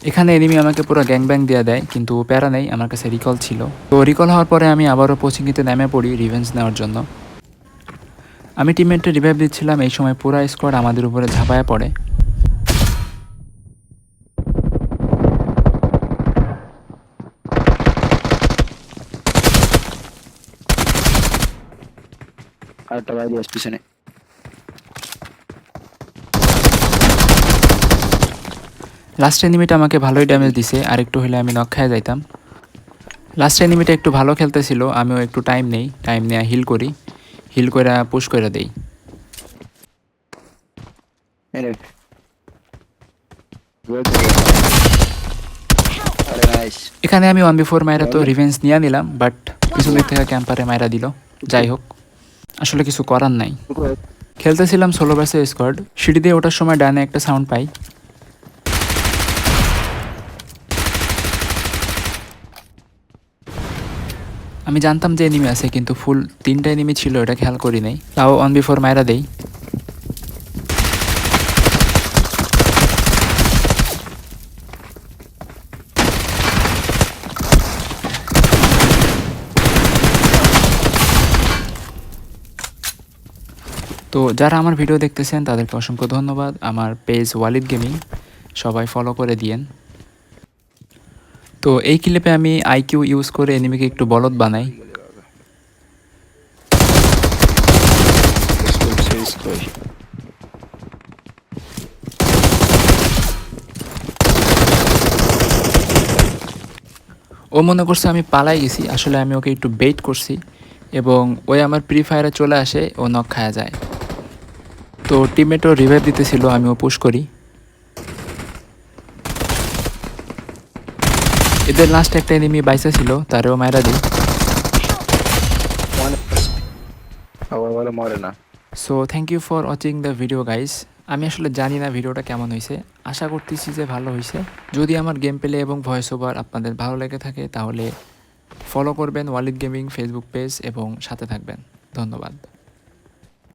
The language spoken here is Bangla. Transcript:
এখানে এনিমি আমাকে পুরো গ্যাং ব্যাং দিয়ে দেয়, কিন্তু প্যারা নেই, আমার কাছে রিকল ছিল। তো রিকল হওয়ার পরে আমি আবারও কোচিংতে নেমে পড়ি রিভেঞ্জ নেওয়ার জন্য। আমি টিমমেটে রিভাইভ দিচ্ছিলাম, এই সময় পুরা স্কোয়াড আমাদের উপরে ঝাঁপায়া পড়ে। আরেকটা বাইরে আসছে পিছনে। লাস্ট এনিমিটা আমাকে ভালোই ড্যামেজ দিছে, আর একটু হলে আমি নক খেয়ে যাইতাম। লাস্ট এনিমিটা একটু ভালো খেলতেছিল, আমিও একটু টাইম নেওয়া হিল করি, হিল করে পুশ করে দেই। আরে নাইস। এখানে আমি 1v4 মাইরা তো রিভেঞ্জ নিয়ে নিলাম, বাট পিছন দিক থেকে ক্যাম্পারে মাইরা দিল। যাই হোক, আসলে কিছু করার নাই। খেলতেছিলাম সোলো ভার্সেস স্কোয়াড। সিঁড়ি দিয়ে ওঠার সময় ডানে একটা সাউন্ড পাই। আমি জানতাম যে এনিমি আছে, কিন্তু ফুল 3টা এনিমি ছিল, এটা খেয়াল করি নাই। তাও 1v4 মাইরা দেই। তো যারা আমার ভিডিও দেখতেছেন তাদেরকে অসংখ্য ধন্যবাদ। আমার পেজ ওয়ালিদ গেমিং, সবাই ফলো করে দিয়েন। তো এই ক্লিপে আমি আইকিউ ইউজ করে এনিমিকে একটু বলদ বানাই। ও মনে করছে আমি পালাই গেছি, আসলে আমি ওকে একটু বেইট করছি এবং ওই আমার প্রি ফায়ারে চলে আসে, ও নক খায়া যায়। তো টিমমেটও রিভাইভ দিতেছিল, আমিও পুশ করি। এদের লাস্ট একটা এনিমি বাইসা ছিল, তারেও মাইরা দিই। আবার বলে মরে না। So thank you for watching the video guys. আমি আসলে জানি না ভিডিওটা কেমন হয়েছে, আশা করতেছি যে ভালো হয়েছে। যদি আমার গেম প্লে এবং ভয়েস ওভার আপনাদের ভালো লেগে থাকে তাহলে ফলো করবেন ওয়ালিদ গেমিং ফেসবুক পেজ এবং সাথে থাকবেন। ধন্যবাদ।